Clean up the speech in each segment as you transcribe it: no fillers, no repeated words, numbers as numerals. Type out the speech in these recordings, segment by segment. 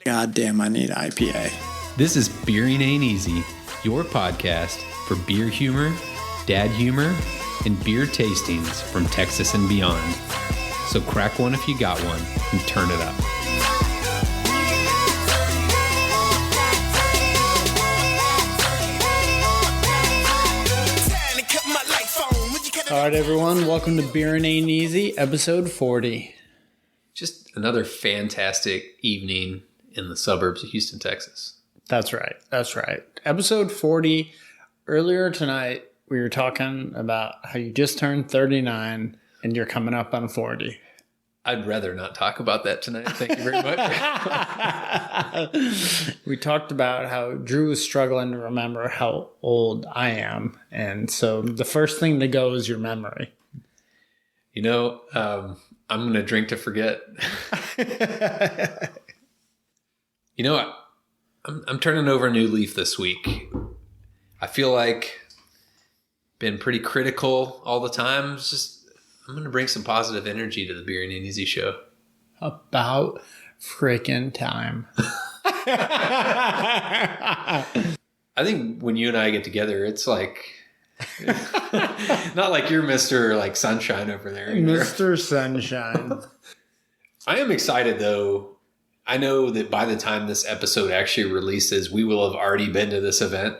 God damn, I need IPA. This is Beering Ain't Easy, your podcast for beer humor, dad humor, and beer tastings from Texas and beyond. So crack one if you got one and turn it up. All right, everyone. Welcome to Beer and Ain't Easy, episode 40. Just another fantastic evening in the suburbs of Houston, Texas. That's right. That's right. Episode 40. Earlier tonight, we were talking about how you just turned 39 and you're coming up on 40. I'd rather not talk about that tonight. Thank you very much. We talked about how Drew was struggling to remember how old I am. And so the first thing to go is your memory. You know, I'm going to drink to forget. You know, I'm turning over a new leaf this week. I feel like been pretty critical all the time. It's just I'm going to bring some positive energy to the Beer and Ain't Easy show. About freaking time. I think when you and I get together, it's like not like you're Mr. like Sunshine over there. Mr. Sunshine. I am excited though. I know that by the time this episode actually releases, we will have already been to this event.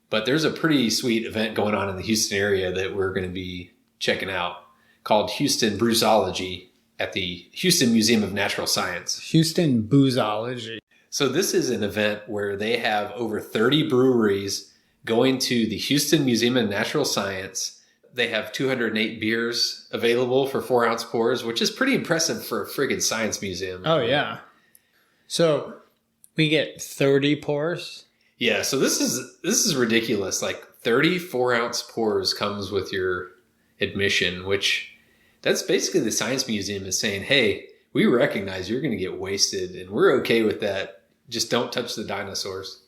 But there's a pretty sweet event going on in the Houston area that we're going to be checking out called Houston Brewsology at the Houston Museum of Natural Science. Houston Brewsology. So this is an event where they have over 30 breweries going to the Houston Museum of Natural Science. They have 208 beers available for 4-ounce pours, which is pretty impressive for a friggin' science museum. Oh, yeah. So we get 30 pours? Yeah, so this is ridiculous. Like 30 4-ounce pours comes with your admission, which that's basically the science museum is saying, hey, we recognize you're going to get wasted and we're okay with that. Just don't touch the dinosaurs.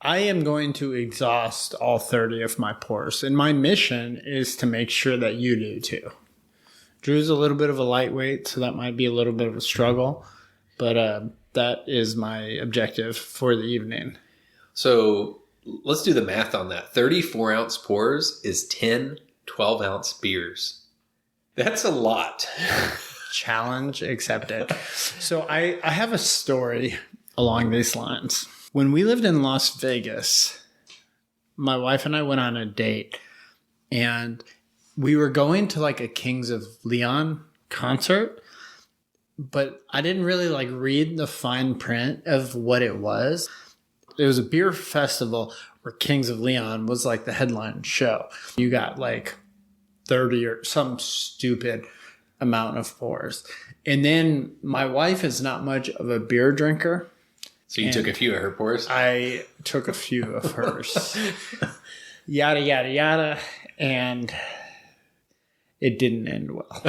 I am going to exhaust all 30 of my pours, and my mission is to make sure that you do too. Drew's a little bit of a lightweight, so that might be a little bit of a struggle, but that is my objective for the evening. So let's do the math on that. 30 4-ounce pours is 10 12-ounce beers. That's a lot. Challenge accepted. So I have a story along these lines. When we lived in Las Vegas, my wife and I went on a date, and we were going to like a Kings of Leon concert, but I didn't really like read the fine print of what it was. It was a beer festival where Kings of Leon was like the headline show. You got like 30 or some stupid amount of pours. And then my wife is not much of a beer drinker. So you took a few of her pours? I took a few of hers. Yada, yada, yada. And it didn't end well.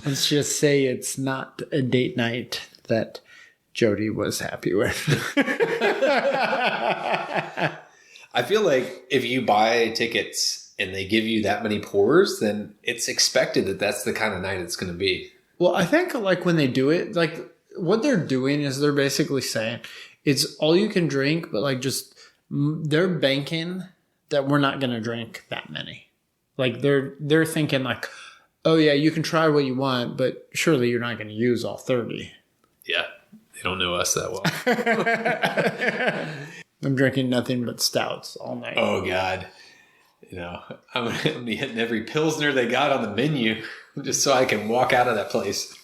Let's just say it's not a date night that Jody was happy with. I feel like if you buy tickets and they give you that many pours, then it's expected that that's the kind of night it's going to be. Well, I think like when they do it, like what they're doing is they're basically saying it's all you can drink, but like just they're banking that we're not going to drink that many. Like they're thinking like, oh yeah, you can try what you want, but surely you're not going to use all 30. Yeah. They don't know us that well. I'm drinking nothing but stouts all night. Oh, God. You know, I'm going to be hitting every Pilsner they got on the menu just so I can walk out of that place.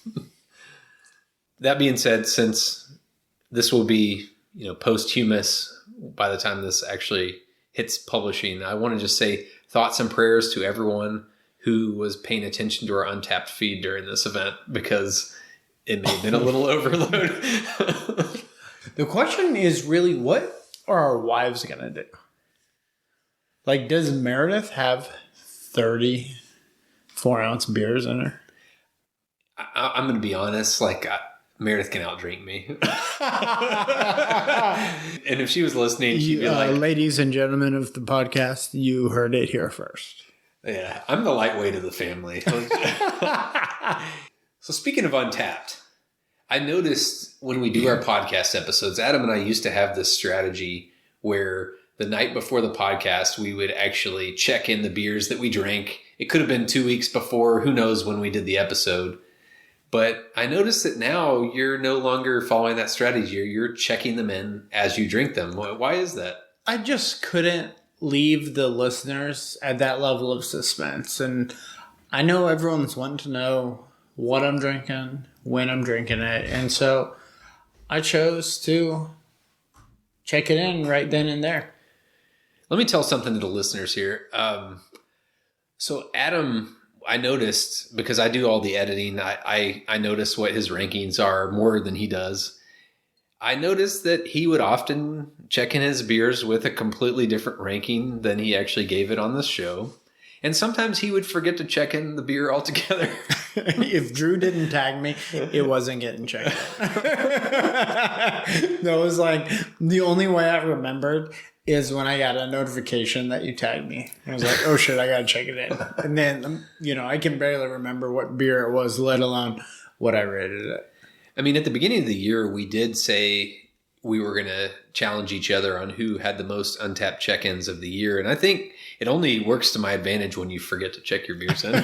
That being said, since this will be, you know, posthumous by the time this actually hits publishing, I want to just say thoughts and prayers to everyone who was paying attention to our Untapped feed during this event, because it may have been a little overload. The question is really, what are our wives going to do? Like, does Meredith have 30 4-ounce beers in her? I'm going to be honest. Like, Meredith can outdrink me. And if she was listening, she'd be like... ladies and gentlemen of the podcast, you heard it here first. Yeah, I'm the lightweight of the family. So speaking of Untapped, I noticed when we do our podcast episodes, Adam and I used to have this strategy where the night before the podcast, we would actually check in the beers that we drank. It could have been 2 weeks before, who knows when we did the episode. But I noticed that now you're no longer following that strategy. You're checking them in as you drink them. Why is that? I just couldn't leave the listeners at that level of suspense. And I know everyone's wanting to know what I'm drinking, when I'm drinking it. And so I chose to check it in right then and there. Let me tell something to the listeners here. So Adam, I noticed, because I do all the editing, I notice what his rankings are more than he does. I noticed that he would often check in his beers with a completely different ranking than he actually gave it on this show. And sometimes he would forget to check in the beer altogether. If Drew didn't tag me, it wasn't getting checked. That was like the only way I remembered is when I got a notification that you tagged me. I was like, oh shit, I gotta check it in. And then, I can barely remember what beer it was, let alone what I rated it. I mean, at the beginning of the year, we did say we were going to challenge each other on who had the most untapped check-ins of the year. And I think it only works to my advantage when you forget to check your beers in.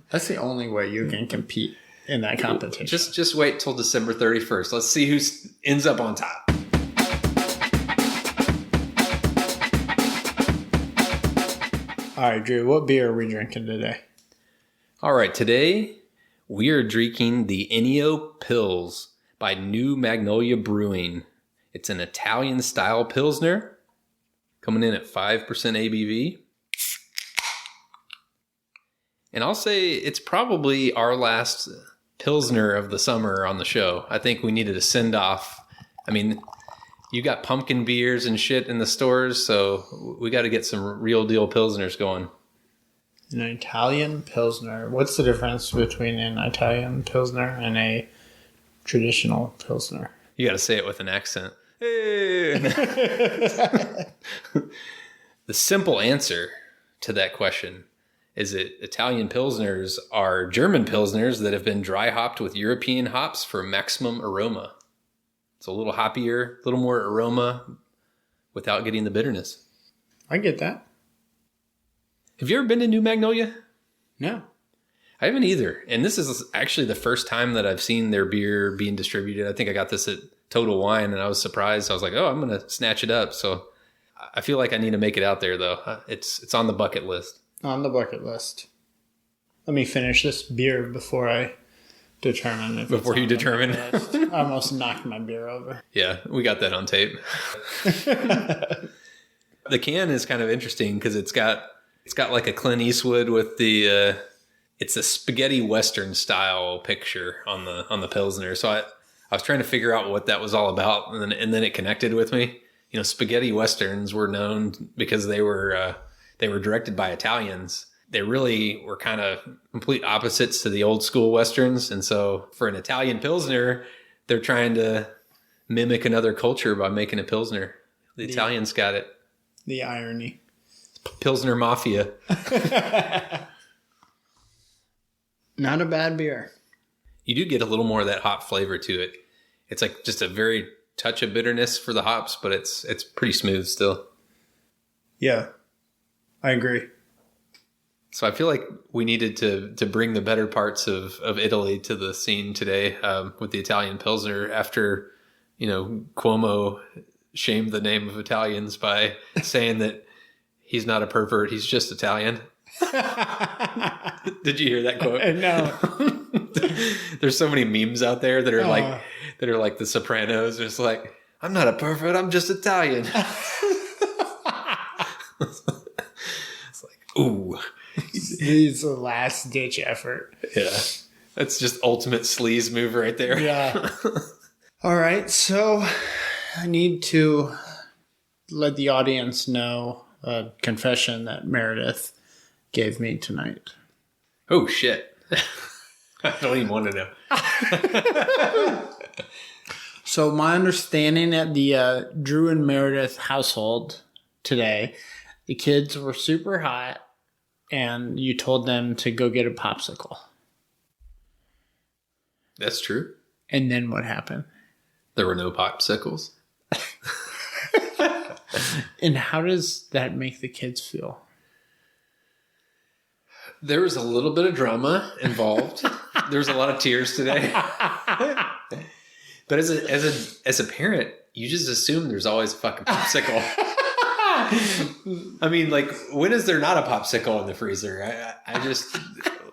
That's the only way you can compete in that competition. Just wait till December 31st. Let's see who ends up on top. All right, Drew, what beer are we drinking today? All right, today we are drinking the Ennio Pils by New Magnolia Brewing. It's an Italian-style Pilsner, coming in at 5% ABV. And I'll say it's probably our last Pilsner of the summer on the show. I think we needed a send-off. I mean, you got pumpkin beers and shit in the stores, so we got to get some real deal Pilsners going. An Italian Pilsner. What's the difference between an Italian Pilsner and a traditional Pilsner? You got to say it with an accent. Hey. The simple answer to that question is that Italian Pilsners are German Pilsners that have been dry hopped with European hops for maximum aroma. It's a little hoppier, a little more aroma without getting the bitterness. I get that. Have you ever been to New Magnolia? No. I haven't either. And this is actually the first time that I've seen their beer being distributed. I think I got this at Total Wine and I was surprised. I was like, oh, I'm going to snatch it up. So I feel like I need to make it out there, though. It's on the bucket list. On the bucket list. Let me finish this beer before I determine if Before you determine. I almost knocked my beer over. Yeah, we got that on tape. The can is kind of interesting because it's got like a Clint Eastwood with the it's a spaghetti western style picture on the Pilsner. So I was trying to figure out what that was all about, and then it connected with me. Spaghetti westerns were known because they were directed by Italians. They really were kind of complete opposites to the old school westerns. And so for an Italian Pilsner, they're trying to mimic another culture by making a Pilsner. The Italians got it. The irony. Pilsner Mafia. Not a bad beer. You do get a little more of that hop flavor to it. It's like just a very touch of bitterness for the hops, but it's pretty smooth still. Yeah, I agree. So I feel like we needed to bring the better parts of Italy to the scene today with the Italian Pilsner after, Cuomo shamed the name of Italians by saying that he's not a pervert, he's just Italian. Did you hear that quote? No. There's so many memes out there that are like the Sopranos. It's like, I'm not a pervert, I'm just Italian. It's like, ooh. It's a last ditch effort. Yeah. That's just ultimate sleaze move right there. Yeah. All right. So I need to let the audience know a confession that Meredith gave me tonight. Oh, shit. I don't even want to know. So my understanding at the Drew and Meredith household today, the kids were super hot and you told them to go get a popsicle. That's true. And then what happened? There were no popsicles. And how does that make the kids feel? There was a little bit of drama involved. There was a lot of tears today. But as a parent, you just assume there's always a fucking popsicle. I mean, like, when is there not a popsicle in the freezer? I just,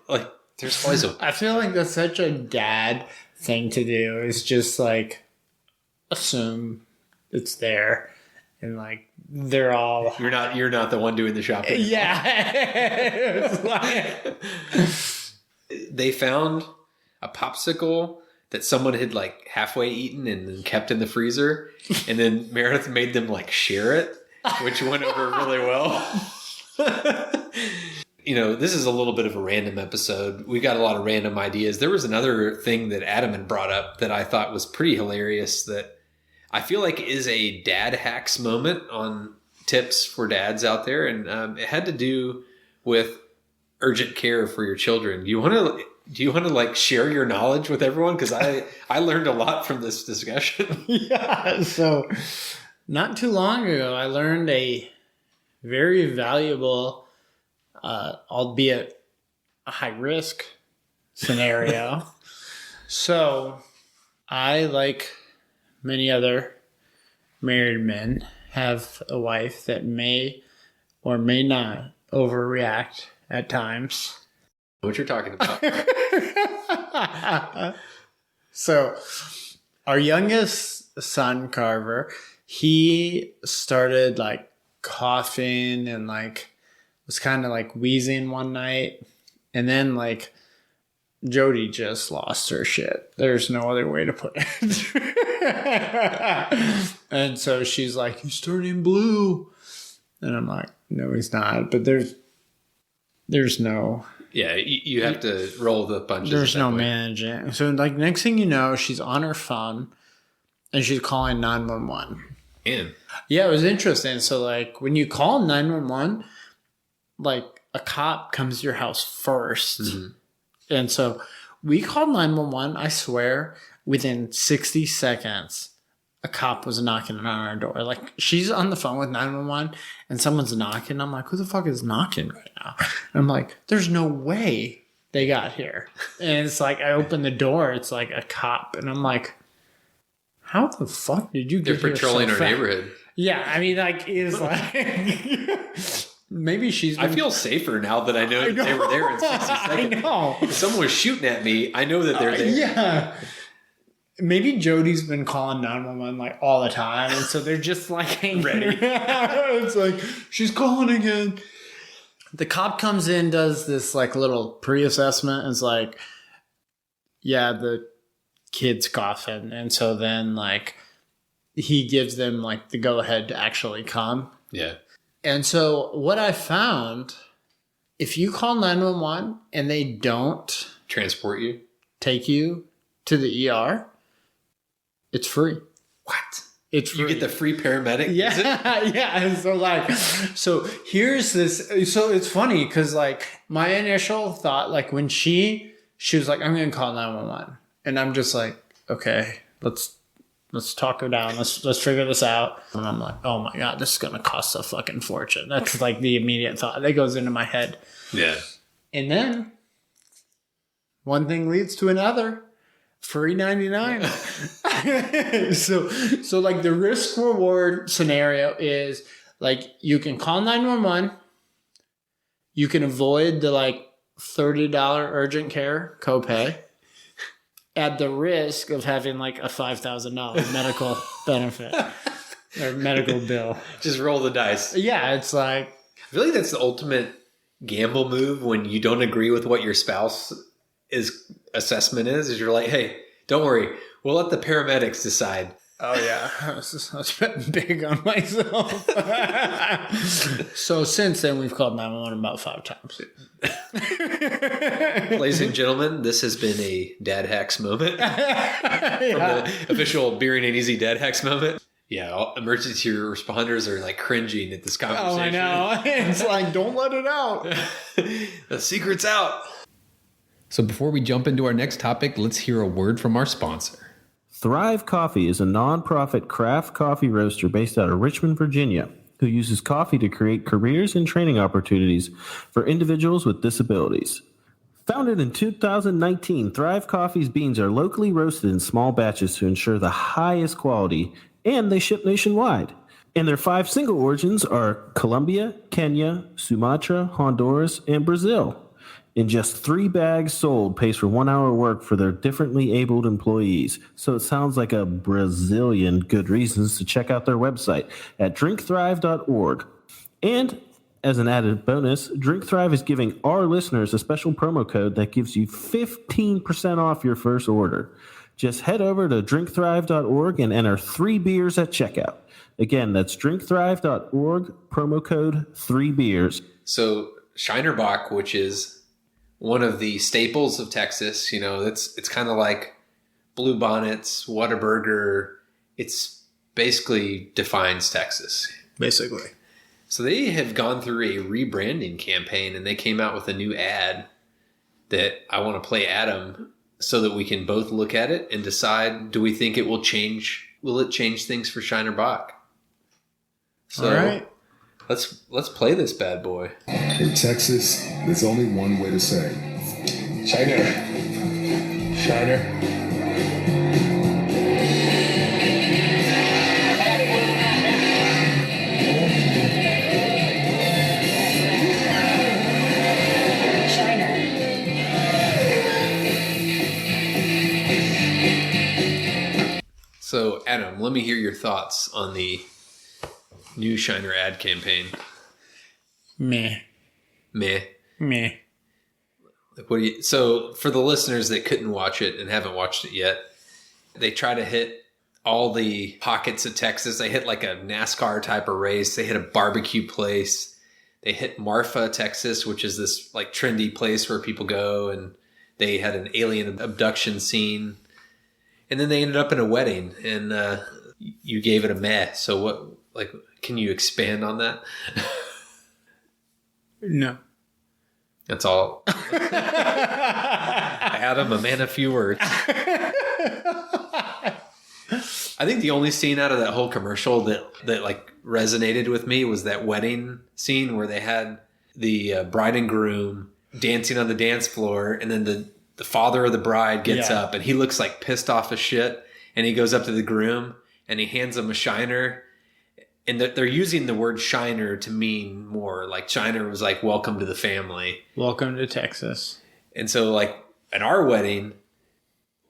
like, there's always a... I feel like that's such a dad thing to do. Is just, like, assume it's there. And, like, they're all... You're not the one doing the shopping. Yeah. They found a popsicle that someone had, like, halfway eaten and then kept in the freezer. And then Meredith made them, like, share it, which went over really well. You know, this is a little bit of a random episode. We got a lot of random ideas. There was another thing that Adam had brought up that I thought was pretty hilarious that I feel like is a dad hacks moment on tips for dads out there. And it had to do with urgent care for your children. Do you want to like share your knowledge with everyone? Because I learned a lot from this discussion. Yeah. So not too long ago, I learned a very valuable, albeit a high risk scenario. So I, like many other married men, have a wife that may or may not overreact at times. What you're talking about. So our youngest son, Carver, he started like coughing and like was kind of like wheezing one night. And then like Jody just lost her shit. There's no other way to put it. And so she's like, he's turning blue. And I'm like, no, he's not. But there's no... Yeah, you have to roll the punches. There's no managing. So like next thing you know, she's on her phone and she's calling 911. And yeah, it was interesting. So like when you call 911, like a cop comes to your house first. Mm-hmm. And so we called 911, I swear, within 60 seconds, a cop was knocking on our door. Like, she's on the phone with 911, and someone's knocking. I'm like, who the fuck is knocking right now? And I'm like, there's no way they got here. And it's like, I open the door, it's like a cop. And I'm like, how the fuck did you get here? They're patrolling our neighborhood. Yeah, I mean, like, it's like... Maybe she's... I feel safer now that I know that they were there in 60 seconds. I know. If someone was shooting at me, I know that they're there. Yeah. Maybe Jody's been calling 911 like all the time. And so they're just like... ready. It's like, she's calling again. The cop comes in, does this like little pre-assessment. And it's like, yeah, the kid's coughing. And so then like he gives them like the go-ahead to actually come. Yeah. And so what I found, if you call 911 and they don't transport you, take you to the ER, it's free. What? It's free. You get the free paramedic? Yeah. Yeah. And so like, so here's this. So it's funny because like my initial thought, like when she was like, I'm going to call 911. And I'm just like, okay, let's talk her down. Let's figure this out. And I'm like, oh my God, this is going to cost a fucking fortune. That's like the immediate thought that goes into my head. Yeah. And then one thing leads to another. Free 99. So like the risk reward scenario is like you can call 911. You can avoid the like $30 urgent care copay at the risk of having like a $5,000 medical benefit or medical bill. Just roll the dice. Yeah, it's like... I feel like that's the ultimate gamble move when you don't agree with what your spouse assessment is you're like, hey, don't worry. We'll let the paramedics decide. Oh, yeah. I was betting big on myself. So since then, we've called 911 about 5 times. Ladies and gentlemen, this has been a Dad Hacks moment. Yeah. From the official Beering Ain't Easy Dad Hacks moment. Yeah, all emergency responders are like cringing at this conversation. Oh, I know. It's like, don't let it out. The secret's out. So before we jump into our next topic, let's hear a word from our sponsor. Thrive Coffee is a nonprofit craft coffee roaster based out of Richmond, Virginia, who uses coffee to create careers and training opportunities for individuals with disabilities. Founded in 2019, Thrive Coffee's beans are locally roasted in small batches to ensure the highest quality, and they ship nationwide. And their 5 single origins are Colombia, Kenya, Sumatra, Honduras, and Brazil. In just 3 bags sold pays for 1 hour work for their differently abled employees. So it sounds like a Brazilian good reasons to check out their website at drinkthrive.org. And as an added bonus, Drink Thrive is giving our listeners a special promo code that gives you 15% off your first order. Just head over to drinkthrive.org and enter 3 beers at checkout. Again, that's drinkthrive.org, promo code 3 beers. So Shiner Bock, which is one of the staples of Texas, it's kind of like Blue Bonnets, Whataburger. It's basically defines Texas. Basically. So they have gone through a rebranding campaign, and they came out with a new ad that I want to play Adam so that we can both look at it and decide, do we think it will change? Will it change things for Shiner Bock? So all right. Let's play this bad boy. In Texas, there's only one way to say Shiner. Shiner. So, Adam, let me hear your thoughts on the new Shiner ad campaign. Meh. So, for the listeners that couldn't watch it and haven't watched it yet, they try to hit all the pockets of Texas. They hit like a NASCAR type of race. They hit a barbecue place. They hit Marfa, Texas, which is this like trendy place where people go, and they had an alien abduction scene. And then they ended up in a wedding, and you gave it a meh. So what, like, can you expand on that? No. That's all. Adam, a man of few words. I think the only scene out of that whole commercial that like resonated with me was that wedding scene where they had the bride and groom dancing on the dance floor, and then the father of the bride gets up, and he looks like pissed off as shit, and he goes up to the groom and he hands him a Shiner, and they're using the word Shiner to mean more like Shiner was like, welcome to the family, welcome to Texas. And so like at our wedding,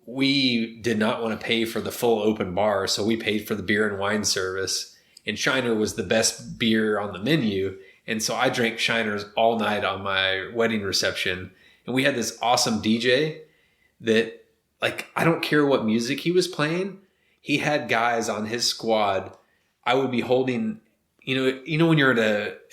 we did not want to pay for the full open bar, so we paid for the beer and wine service, and Shiner was the best beer on the menu, and so I drank Shiners all night on my wedding reception. And we had this awesome DJ that, like, I don't care what music he was playing. He had guys on his squad. I would be holding, you know, when you're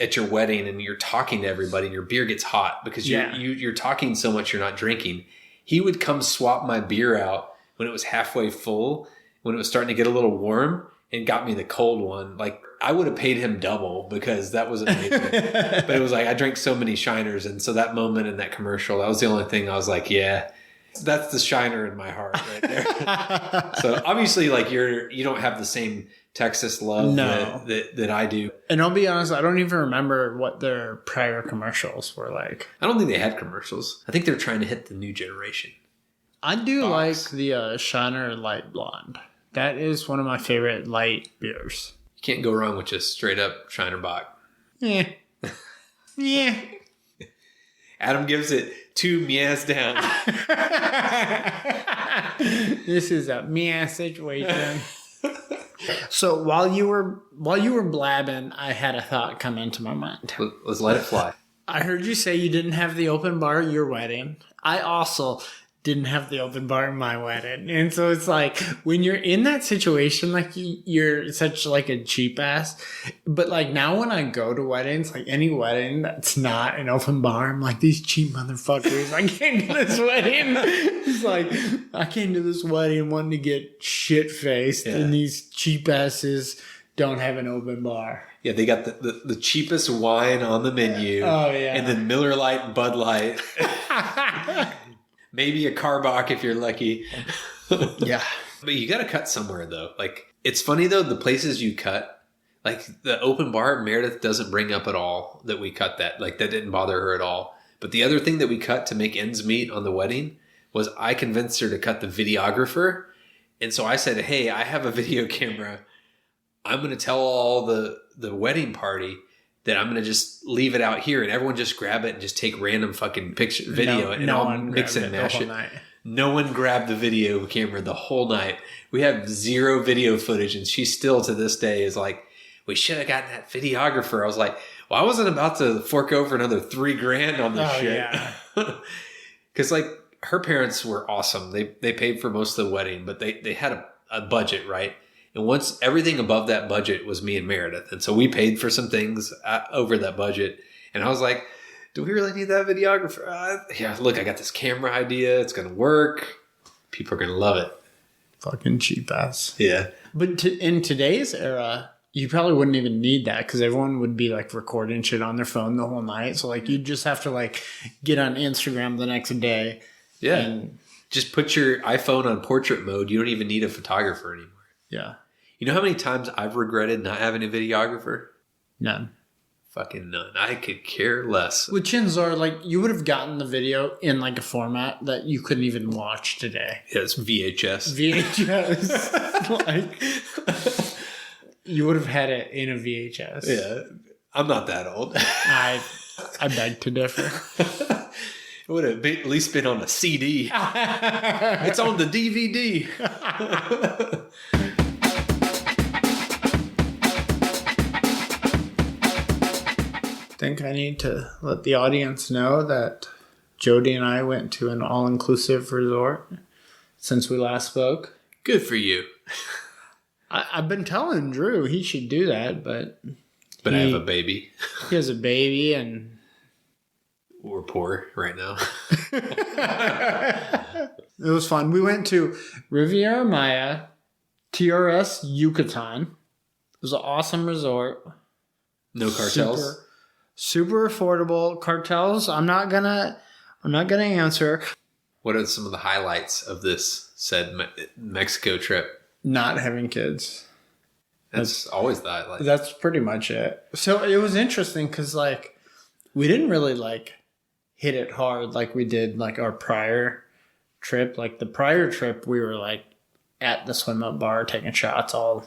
at your wedding and you're talking to everybody and your beer gets hot because you're talking so much you're not drinking. He would come swap my beer out when it was halfway full, when it was starting to get a little warm, and got me the cold one. Like, I would have paid him double because that was amazing. But it was like, I drank so many Shiners. And so that moment in that commercial, that was the only thing I was like, yeah, that's the Shiner in my heart right there. So obviously, like, you don't have the same Texas love that I do. And I'll be honest, I don't even remember what their prior commercials were like. I don't think they had commercials. I think they're trying to hit the new generation. I do like the Shiner Light Blonde. That is one of my favorite light beers. You can't go wrong with just straight up Shiner Bock. Yeah. Yeah. Adam gives it 2 meows down. This is a meow situation. So while you were blabbing, I had a thought come into my mind. Let's let it fly. I heard you say you didn't have the open bar at your wedding. I also didn't have the open bar in my wedding. And so it's like, when you're in that situation, like, you're such like a cheap ass. But like, now when I go to weddings, like any wedding that's not an open bar, I'm like, these cheap motherfuckers. I came to this wedding. It's like, I came to this wedding wanting to get shit faced, and these cheap asses don't have an open bar. Yeah, they got the cheapest wine on the menu. Oh yeah. And then Miller Lite and Bud Light. Maybe a Carbach if you're lucky. Yeah. But you got to cut somewhere, though. Like, it's funny, though, the places you cut, like the open bar, Meredith doesn't bring up at all that we cut that. Like, that didn't bother her at all. But the other thing that we cut to make ends meet on the wedding was I convinced her to cut the videographer. And so I said, hey, I have a video camera. I'm going to tell all the wedding party that I'm going to just leave it out here and everyone just grab it and just take random fucking video and I'll mix and mash it. No one grabbed the video camera the whole night. We have 0 video footage and she still to this day is like, we should have gotten that videographer. I was like, well, I wasn't about to fork over another $3,000 on this shit. Yeah. Cause like her parents were awesome. They paid for most of the wedding, but they had a budget, right? And once everything above that budget was me and Meredith. And so we paid for some things over that budget. And I was like, do we really need that videographer? Yeah, look, I got this camera idea. It's going to work. People are going to love it. Fucking cheap ass. Yeah. But in today's era, you probably wouldn't even need that because everyone would be like recording shit on their phone the whole night. So like you'd just have to like get on Instagram the next day. Yeah. And just put your iPhone on portrait mode. You don't even need a photographer anymore. Yeah. You know how many times I've regretted not having a videographer? None. Fucking none. I could care less. Well, chances are, like, you would have gotten the video in, like, a format that you couldn't even watch today. Yeah, it's VHS. Like, you would have had it in a VHS. Yeah. I'm not that old. I beg to differ. It would have at least been on a CD. It's on the DVD. I think I need to let the audience know that Jody and I went to an all-inclusive resort since we last spoke. Good for you. I've been telling Drew he should do that, but I have a baby. He has a baby, and we're poor right now. It was fun. We went to Riviera Maya, TRS Yucaton. It was an awesome resort. No cartels. Super affordable. Cartels, I'm not gonna answer. What are some of the highlights of this said Mexico trip? Not having kids. That's always the highlight. That's pretty much it. So it was interesting because like we didn't really like hit it hard like we did like our prior trip. Like the prior trip we were like at the swim up bar taking shots all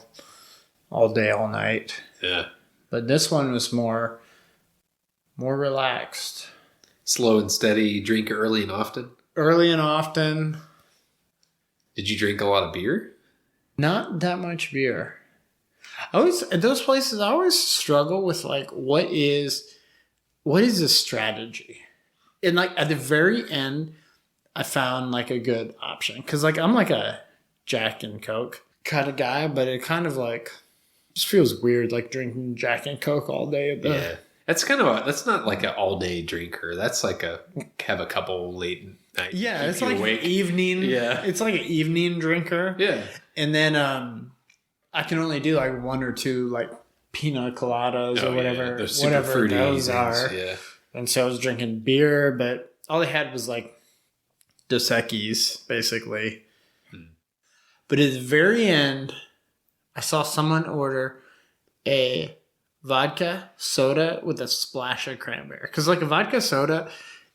day, all night. Yeah. But this one was more relaxed. Slow and steady, drink early and often? Early and often. Did you drink a lot of beer? Not that much beer. At those places, I always struggle with like, what is the strategy? And like at the very end, I found like a good option. Cause like, I'm like a Jack and Coke kind of guy, but it kind of like just feels weird, like drinking Jack and Coke all day. Yeah. That's not like an all day drinker. That's like have a couple late night. Yeah. It's like an evening. Yeah. It's like an evening drinker. Yeah. And then, I can only do like one or two like pina coladas or whatever, they're super fruity those are. Yeah. And so I was drinking beer, but all they had was like Dos Equis, basically. But at the very end, I saw someone order a vodka soda with a splash of cranberry. Because like a vodka soda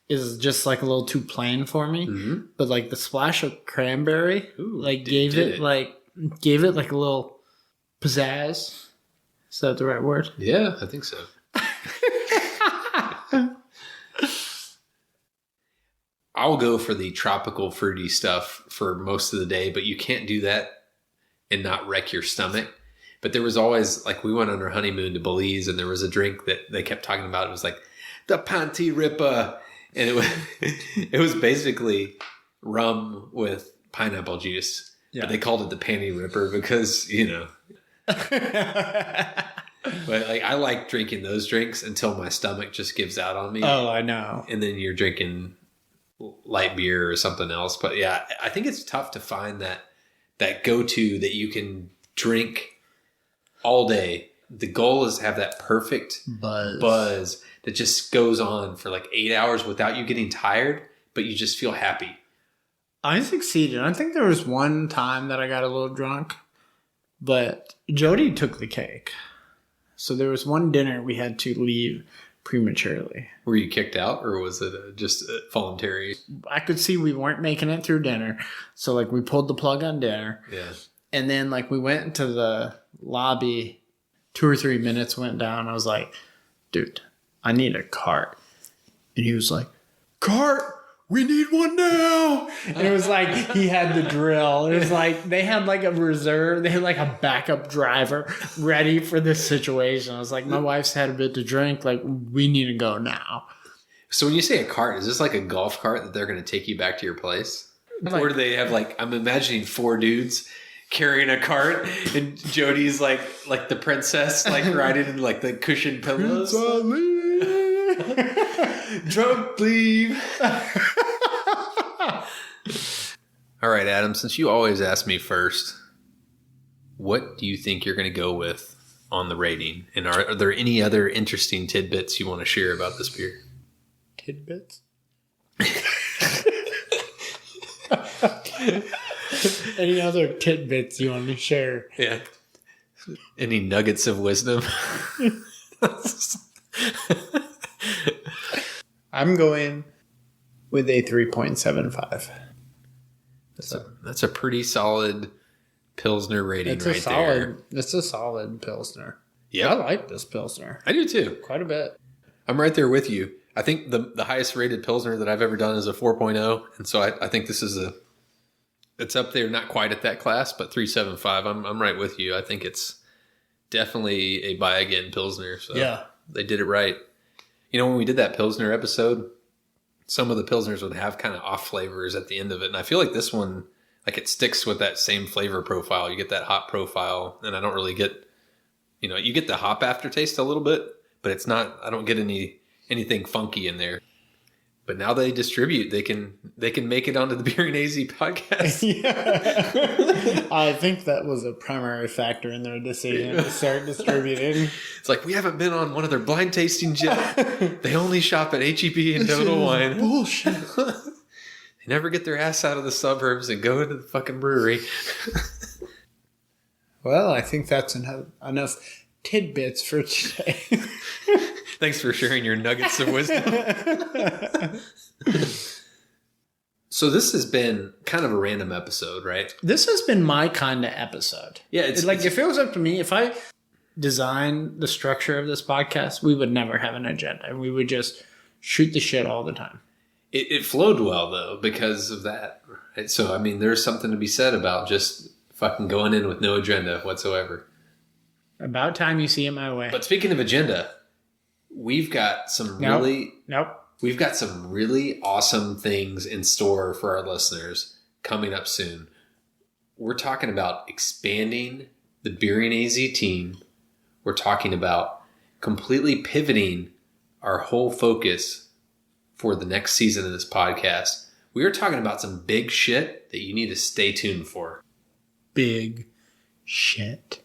is just like a little too plain for me. Mm-hmm. But like the splash of cranberry gave it like a little pizzazz. Is that the right word? Yeah, I think so. I'll go for the tropical fruity stuff for most of the day, but you can't do that and not wreck your stomach. But there was always, like, we went on our honeymoon to Belize, and there was a drink that they kept talking about. It was like the Panty Rippa, and it was basically rum with pineapple juice. Yeah. But they called it the Panty Ripper because, you know. But like, I like drinking those drinks until my stomach just gives out on me. Oh, I know. And then you're drinking light beer or something else. But yeah, I think it's tough to find that go-to that you can drink all day. The goal is to have that perfect buzz that just goes on for like 8 hours without you getting tired, but you just feel happy. I succeeded. I think there was one time that I got a little drunk, but Jody took the cake. So there was one dinner we had to leave prematurely. Were you kicked out, or was it just voluntary? I could see we weren't making it through dinner. So, like, we pulled the plug on dinner. Yeah. And then, like, we went into the lobby. 2 or 3 minutes went down. I was like, dude, I need a cart. And he was like, cart? We need one now. And it was like he had the drill. It was like they had like a reserve. They had like a backup driver ready for this situation. I was like, my wife's had a bit to drink. Like, we need to go now. So when you say a cart, is this like a golf cart that they're going to take you back to your place? Like, or do they have like, I'm imagining 4 dudes carrying a cart and Jody's like the princess, like riding in like the cushioned pillows. Drunk leave. All right, Adam, since you always ask me first, what do you think you're going to go with on the rating? And are there any other interesting tidbits you want to share about this beer? Tidbits? Any other tidbits you want to share? Yeah. Any nuggets of wisdom? I'm going with a 3.75. That's a pretty solid Pilsner rating there. It's a solid Pilsner. Yeah. I like this Pilsner. I do too. Quite a bit. I'm right there with you. I think the highest rated Pilsner that I've ever done is a 4.0. And so I think this is it's up there, not quite at that class, but 3.75. I'm right with you. I think it's definitely a buy again Pilsner. So yeah. They did it right. You know, when we did that Pilsner episode, some of the Pilsners would have kind of off flavors at the end of it. And I feel like this one, like it sticks with that same flavor profile. You get that hop profile, and I don't really get, you get the hop aftertaste a little bit, but it's not, I don't get anything funky in there. But now they distribute, they can make it onto the Beer and AZ podcast. Yeah. I think that was a primary factor in their decision to start distributing. It's like, we haven't been on one of their blind tastings yet. They only shop at HEB and Total Wine. Bullshit. They never get their ass out of the suburbs and go into the fucking brewery. Well, I think that's enough tidbits for today. Thanks for sharing your nuggets of wisdom. So this has been kind of a random episode, right? This has been my kind of episode. Yeah, if it was up to me, if I designed the structure of this podcast, we would never have an agenda. We would just shoot the shit all the time. It flowed well, though, because of that. Right? So, I mean, there's something to be said about just fucking going in with no agenda whatsoever. About time you see it my way. But speaking of agenda, we've got some We've got some really awesome things in store for our listeners coming up soon. We're talking about expanding the Beer and AZ team. We're talking about completely pivoting our whole focus for the next season of this podcast. We are talking about some big shit that you need to stay tuned for. Big shit.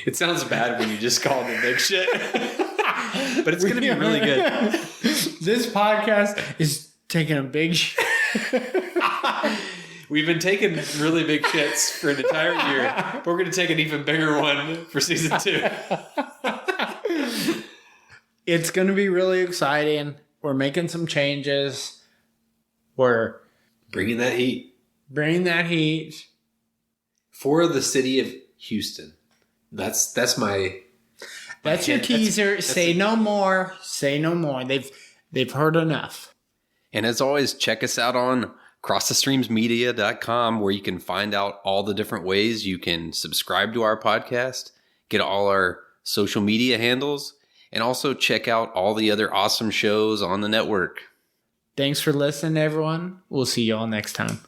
It sounds bad when you just call it big shit. But it's going to be really good. This podcast is taking a big shit. We've been taking really big shits for an entire year, but we're going to take an even bigger one for season 2. It's going to be really exciting. We're making some changes. We're bringing that heat. For the city of Houston. That's your teaser. Say no more. They've heard enough. And as always, check us out on crossthestreamsmedia.com, where you can find out all the different ways you can subscribe to our podcast, get all our social media handles, and also check out all the other awesome shows on the network. Thanks for listening, everyone. We'll see you all next time.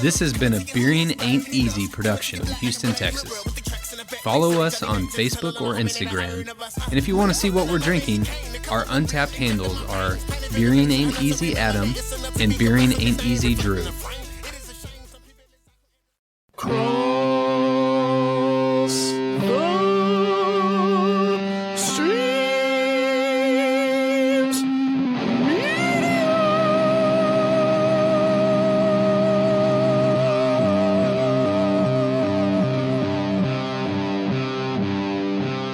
This has been a Beering Ain't Easy production in Houston, Texas. Follow us on Facebook or Instagram. And if you want to see what we're drinking, our untapped handles are Beering Ain't Easy Adam and Beering Ain't Easy Drew.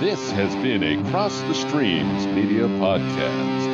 This has been a Cross the Streams Media Podcast.